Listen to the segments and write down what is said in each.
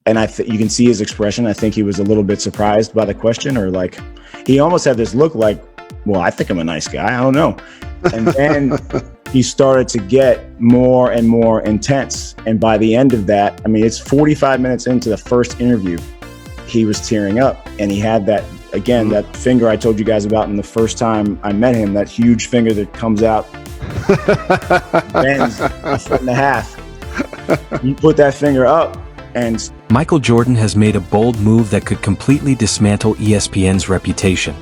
And you can see his expression. I think he was a little bit surprised by the question, or like, he almost had this look like, well, I think I'm a nice guy. I don't know. And then he started to get more and more intense. And by the end of that, I mean, it's 45 minutes into the first interview, he was tearing up, and he had that, again, that finger I told you guys about in the first time I met him, that huge finger that comes out, bends a foot and a half. You put that finger up, and Michael Jordan has made a bold move that could completely dismantle ESPN's reputation.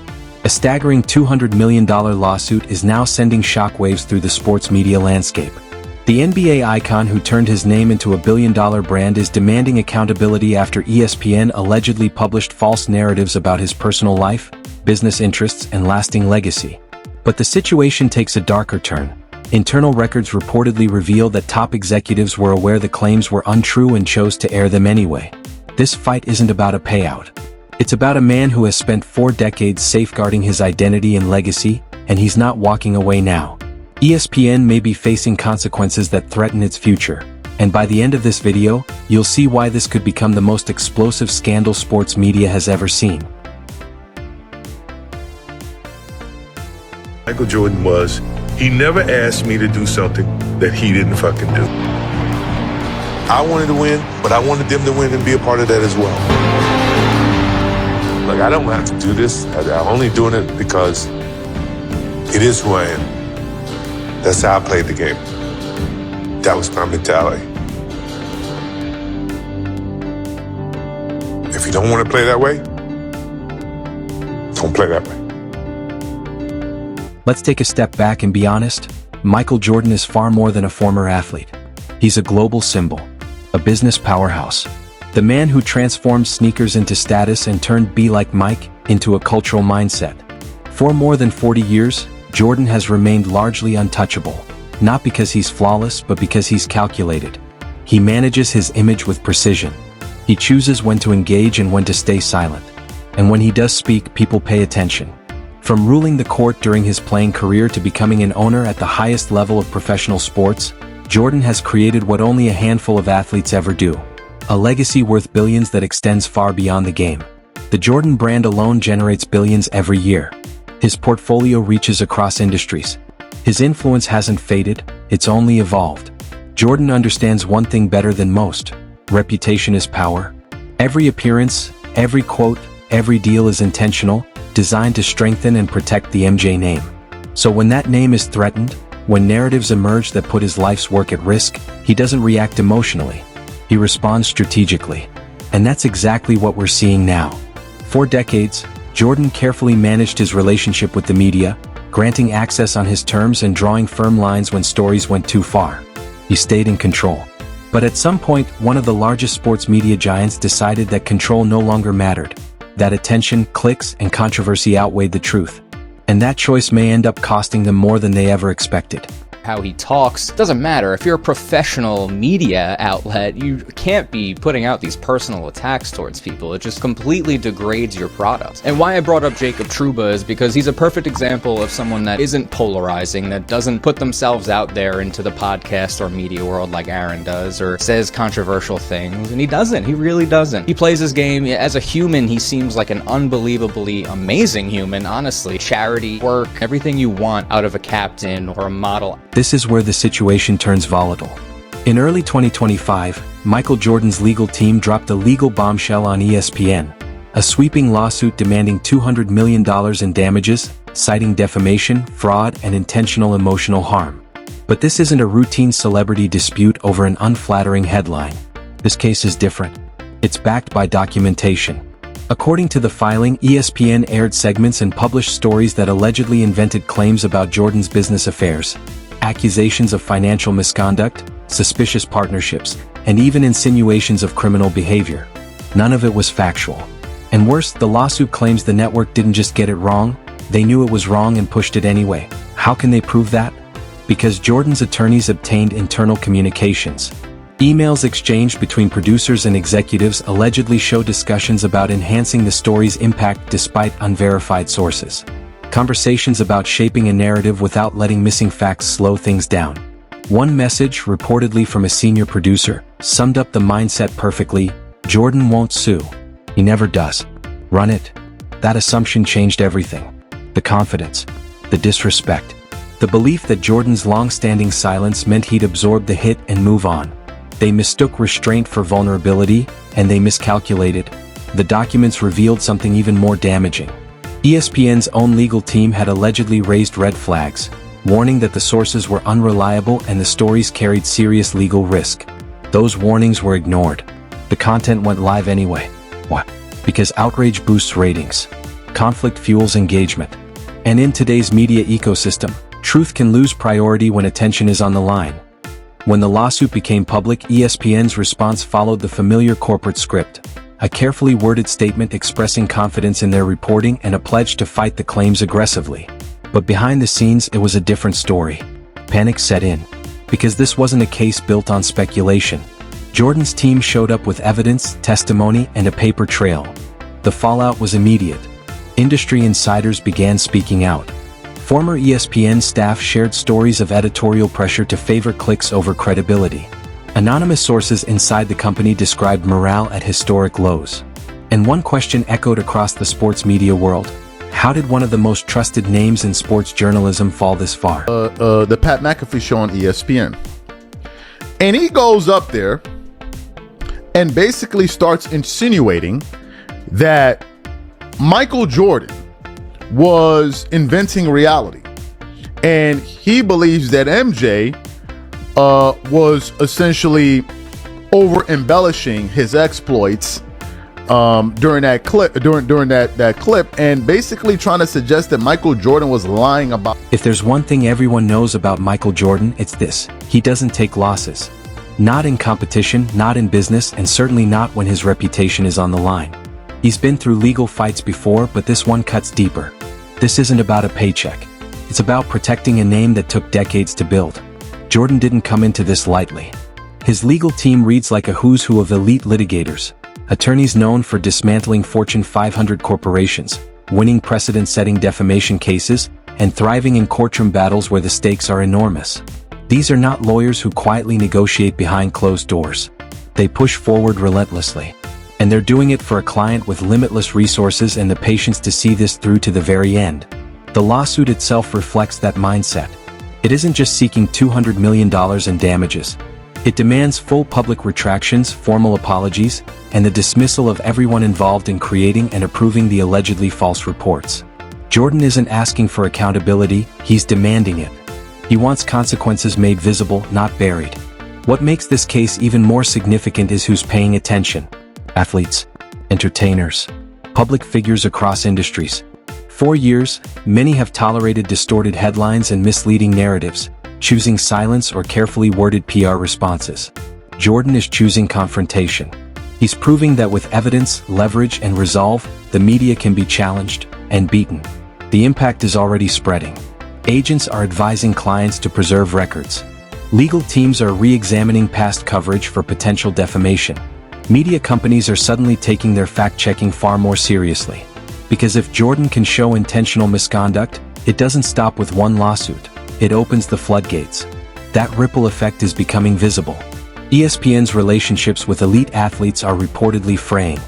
A staggering $200 million lawsuit is now sending shockwaves through the sports media landscape. The NBA icon who turned his name into a billion-dollar brand is demanding accountability after ESPN allegedly published false narratives about his personal life, business interests, and lasting legacy. But the situation takes a darker turn. Internal records reportedly reveal that top executives were aware the claims were untrue and chose to air them anyway. This fight isn't about a payout. It's about a man who has spent 4 decades safeguarding his identity and legacy, and he's not walking away now. ESPN may be facing consequences that threaten its future, and by the end of this video, you'll see why this could become the most explosive scandal sports media has ever seen. Michael Jordan he never asked me to do something that he didn't fucking do. I wanted to win, but I wanted them to win and be a part of that as well. Like, I don't have to do this. I'm only doing it because it is who I am. That's how I played the game. That was my mentality. If you don't want to play that way, don't play that way. Let's take a step back and be honest. Michael Jordan is far more than a former athlete. He's a global symbol, a business powerhouse. The man who transformed sneakers into status and turned "be like Mike" into a cultural mindset. For more than 40 years, Jordan has remained largely untouchable, not because he's flawless, but because he's calculated. He manages his image with precision. He chooses when to engage and when to stay silent. And when he does speak, people pay attention. From ruling the court during his playing career to becoming an owner at the highest level of professional sports, Jordan has created what only a handful of athletes ever do. A legacy worth billions that extends far beyond the game. The Jordan brand alone generates billions every year. His portfolio reaches across industries. His influence hasn't faded, it's only evolved. Jordan understands one thing better than most. Reputation is power. Every appearance, every quote, every deal is intentional, designed to strengthen and protect the MJ name. So when that name is threatened, when narratives emerge that put his life's work at risk, he doesn't react emotionally. He responds strategically. And that's exactly what we're seeing now. For decades, Jordan carefully managed his relationship with the media, granting access on his terms and drawing firm lines when stories went too far. He stayed in control. But at some point, one of the largest sports media giants decided that control no longer mattered, that attention, clicks, and controversy outweighed the truth. And that choice may end up costing them more than they ever expected. How he talks doesn't matter. If you're a professional media outlet, you can't be putting out these personal attacks towards people. It just completely degrades your product. And why I brought up Jacob Trouba is because he's a perfect example of someone that isn't polarizing, that doesn't put themselves out there into the podcast or media world like Aaron does, or says controversial things. And he doesn't. He really doesn't. He plays his game. As a human, he seems like an unbelievably amazing human, honestly. Charity, work, everything you want out of a captain or a model. This is where the situation turns volatile. In early 2025, Michael Jordan's legal team dropped a legal bombshell on ESPN, a sweeping lawsuit demanding $200 million in damages, citing defamation, fraud, and intentional emotional harm. But this isn't a routine celebrity dispute over an unflattering headline. This case is different. It's backed by documentation. According to the filing, ESPN aired segments and published stories that allegedly invented claims about Jordan's business affairs, accusations of financial misconduct, suspicious partnerships, and even insinuations of criminal behavior. None of it was factual. And worse, the lawsuit claims the network didn't just get it wrong, they knew it was wrong and pushed it anyway. How can they prove that? Because Jordan's attorneys obtained internal communications. Emails exchanged between producers and executives allegedly show discussions about enhancing the story's impact despite unverified sources. Conversations about shaping a narrative without letting missing facts slow things down. One message, reportedly from a senior producer, summed up the mindset perfectly: Jordan won't sue. He never does. Run it. That assumption changed everything. The confidence, the disrespect, the belief that Jordan's long-standing silence meant he'd absorb the hit and move on. They mistook restraint for vulnerability, and they miscalculated. The documents revealed something even more damaging. ESPN's own legal team had allegedly raised red flags, warning that the sources were unreliable and the stories carried serious legal risk. Those warnings were ignored. The content went live anyway. Why? Because outrage boosts ratings. Conflict fuels engagement. And in today's media ecosystem, truth can lose priority when attention is on the line. When the lawsuit became public, ESPN's response followed the familiar corporate script. A carefully worded statement expressing confidence in their reporting and a pledge to fight the claims aggressively. But behind the scenes, it was a different story. Panic set in. Because this wasn't a case built on speculation. Jordan's team showed up with evidence, testimony, and a paper trail. The fallout was immediate. Industry insiders began speaking out. Former ESPN staff shared stories of editorial pressure to favor clicks over credibility. Anonymous sources inside the company described morale at historic lows. And one question echoed across the sports media world. How did one of the most trusted names in sports journalism fall this far? The Pat McAfee show on ESPN. And he goes up there and basically starts insinuating that Michael Jordan was inventing reality. And he believes that MJ was essentially over embellishing his exploits during that clip, and basically trying to suggest that Michael Jordan was lying about. If there's one thing everyone knows about Michael Jordan, it's this: he doesn't take losses. Not in competition, not in business, and certainly not when his reputation is on the line. He's been through legal fights before, but this one cuts deeper. This isn't about a paycheck. It's about protecting a name that took decades to build. Jordan didn't come into this lightly. His legal team reads like a who's who of elite litigators. Attorneys known for dismantling Fortune 500 corporations, winning precedent-setting defamation cases, and thriving in courtroom battles where the stakes are enormous. These are not lawyers who quietly negotiate behind closed doors. They push forward relentlessly. And they're doing it for a client with limitless resources and the patience to see this through to the very end. The lawsuit itself reflects that mindset. It isn't just seeking $200 million in damages. It demands full public retractions, formal apologies, and the dismissal of everyone involved in creating and approving the allegedly false reports. Jordan isn't asking for accountability, he's demanding it. He wants consequences made visible, not buried. What makes this case even more significant is who's paying attention. Athletes, entertainers, public figures across industries. For years, many have tolerated distorted headlines and misleading narratives, choosing silence or carefully worded PR responses. Jordan is choosing confrontation. He's proving that with evidence, leverage, and resolve, the media can be challenged and beaten. The impact is already spreading. Agents are advising clients to preserve records. Legal teams are re-examining past coverage for potential defamation. Media companies are suddenly taking their fact-checking far more seriously. Because if Jordan can show intentional misconduct, it doesn't stop with one lawsuit. It opens the floodgates. That ripple effect is becoming visible. ESPN's relationships with elite athletes are reportedly fraying.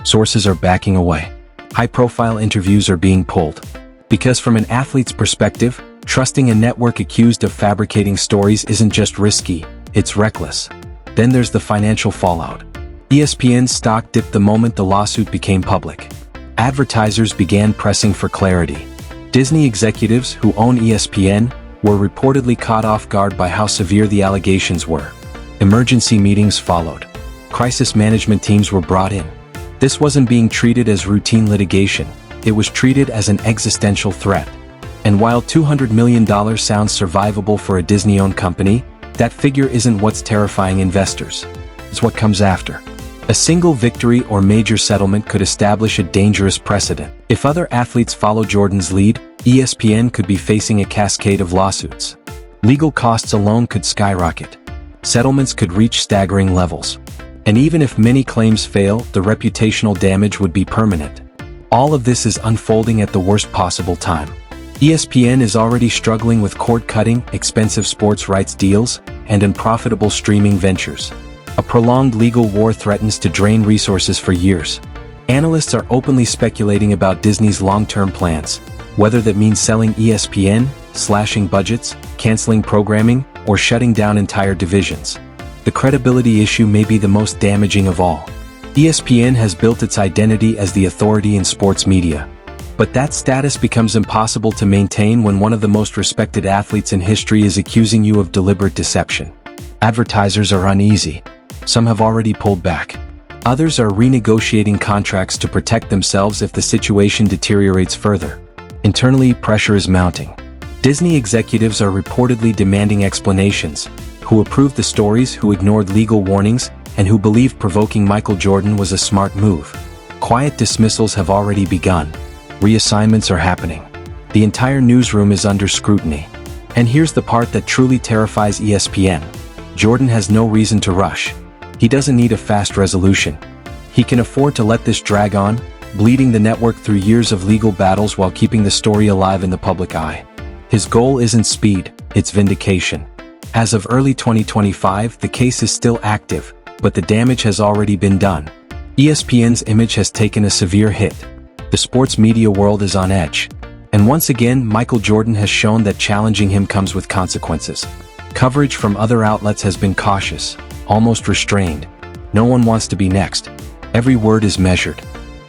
Sources are backing away. High-profile interviews are being pulled. Because from an athlete's perspective, trusting a network accused of fabricating stories isn't just risky, it's reckless. Then there's the financial fallout. ESPN's stock dipped the moment the lawsuit became public. Advertisers began pressing for clarity. Disney executives who own ESPN were reportedly caught off guard by how severe the allegations were. Emergency meetings followed. Crisis management teams were brought in. This wasn't being treated as routine litigation. It was treated as an existential threat. And while $200 million sounds survivable for a Disney-owned company, that figure isn't what's terrifying investors. It's what comes after. A single victory or major settlement could establish a dangerous precedent. If other athletes follow Jordan's lead, ESPN could be facing a cascade of lawsuits. Legal costs alone could skyrocket. Settlements could reach staggering levels. And even if many claims fail, the reputational damage would be permanent. All of this is unfolding at the worst possible time. ESPN is already struggling with cord-cutting, expensive sports rights deals, and unprofitable streaming ventures. A prolonged legal war threatens to drain resources for years. Analysts are openly speculating about Disney's long-term plans, whether that means selling ESPN, slashing budgets, canceling programming, or shutting down entire divisions. The credibility issue may be the most damaging of all. ESPN has built its identity as the authority in sports media. But that status becomes impossible to maintain when one of the most respected athletes in history is accusing you of deliberate deception. Advertisers are uneasy. Some have already pulled back. Others are renegotiating contracts to protect themselves if the situation deteriorates further. Internally, pressure is mounting. Disney executives are reportedly demanding explanations: who approved the stories, who ignored legal warnings, and who believed provoking Michael Jordan was a smart move. Quiet dismissals have already begun. Reassignments are happening. The entire newsroom is under scrutiny. And here's the part that truly terrifies ESPN. Jordan has no reason to rush. He doesn't need a fast resolution. He can afford to let this drag on, bleeding the network through years of legal battles while keeping the story alive in the public eye. His goal isn't speed, it's vindication. As of early 2025, the case is still active, but the damage has already been done. ESPN's image has taken a severe hit. The sports media world is on edge. And once again, Michael Jordan has shown that challenging him comes with consequences. Coverage from other outlets has been cautious, almost restrained. No one wants to be next. Every word is measured.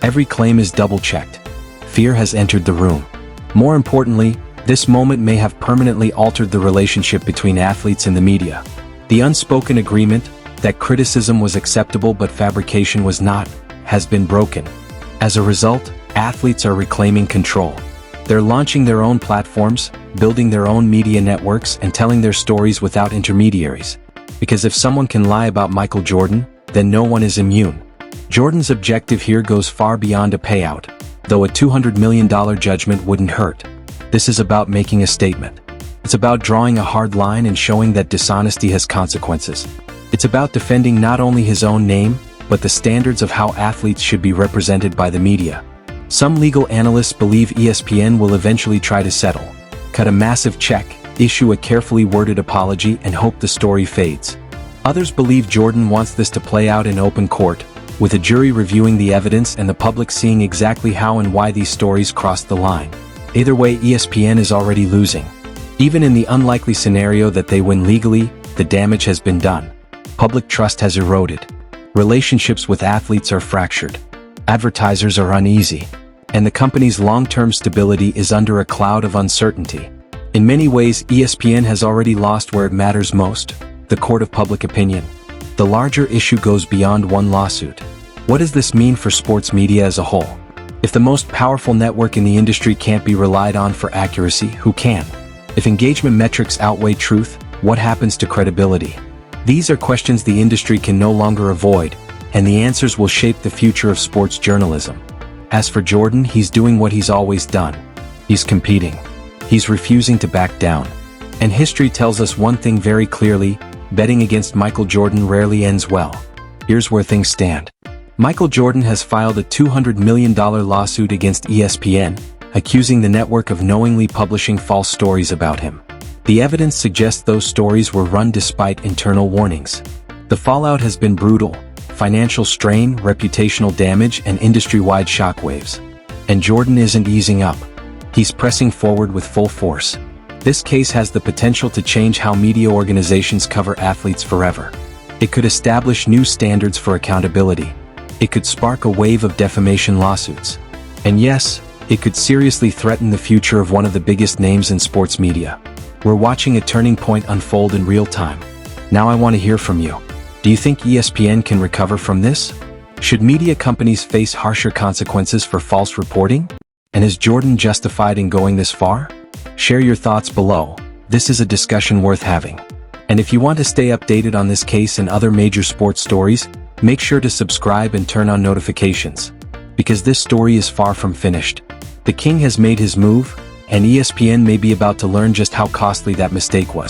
Every claim is double-checked. Fear has entered the room. More importantly, this moment may have permanently altered the relationship between athletes and the media. The unspoken agreement that criticism was acceptable but fabrication was not, has been broken. As a result, athletes are reclaiming control. They're launching their own platforms, building their own media networks, and telling their stories without intermediaries. Because if someone can lie about Michael Jordan, then no one is immune. Jordan's objective here goes far beyond a payout, though a $200 million judgment wouldn't hurt. This is about making a statement. It's about drawing a hard line and showing that dishonesty has consequences. It's about defending not only his own name, but the standards of how athletes should be represented by the media. Some legal analysts believe ESPN will eventually try to settle, cut a massive check, issue a carefully worded apology, and hope the story fades. Others believe Jordan wants this to play out in open court, with a jury reviewing the evidence and the public seeing exactly how and why these stories crossed the line. Either way, ESPN is already losing. Even in the unlikely scenario that they win legally, the damage has been done. Public trust has eroded. Relationships with athletes are fractured. Advertisers are uneasy. And the company's long-term stability is under a cloud of uncertainty. In many ways, ESPN has already lost where it matters most, the court of public opinion. The larger issue goes beyond one lawsuit. What does this mean for sports media as a whole? If the most powerful network in the industry can't be relied on for accuracy, who can? If engagement metrics outweigh truth, what happens to credibility? These are questions the industry can no longer avoid, and the answers will shape the future of sports journalism. As for Jordan, he's doing what he's always done. He's competing. He's refusing to back down. And history tells us one thing very clearly: betting against Michael Jordan rarely ends well. Here's where things stand. Michael Jordan has filed a $200 million lawsuit against ESPN, accusing the network of knowingly publishing false stories about him. The evidence suggests those stories were run despite internal warnings. The fallout has been brutal: financial strain, reputational damage, and industry-wide shockwaves. And Jordan isn't easing up. He's pressing forward with full force. This case has the potential to change how media organizations cover athletes forever. It could establish new standards for accountability. It could spark a wave of defamation lawsuits. And yes, it could seriously threaten the future of one of the biggest names in sports media. We're watching a turning point unfold in real time. Now I want to hear from you. Do you think ESPN can recover from this? Should media companies face harsher consequences for false reporting? And is Jordan justified in going this far? Share your thoughts below. This is a discussion worth having. And if you want to stay updated on this case and other major sports stories, make sure to subscribe and turn on notifications. Because this story is far from finished. The king has made his move, and ESPN may be about to learn just how costly that mistake was.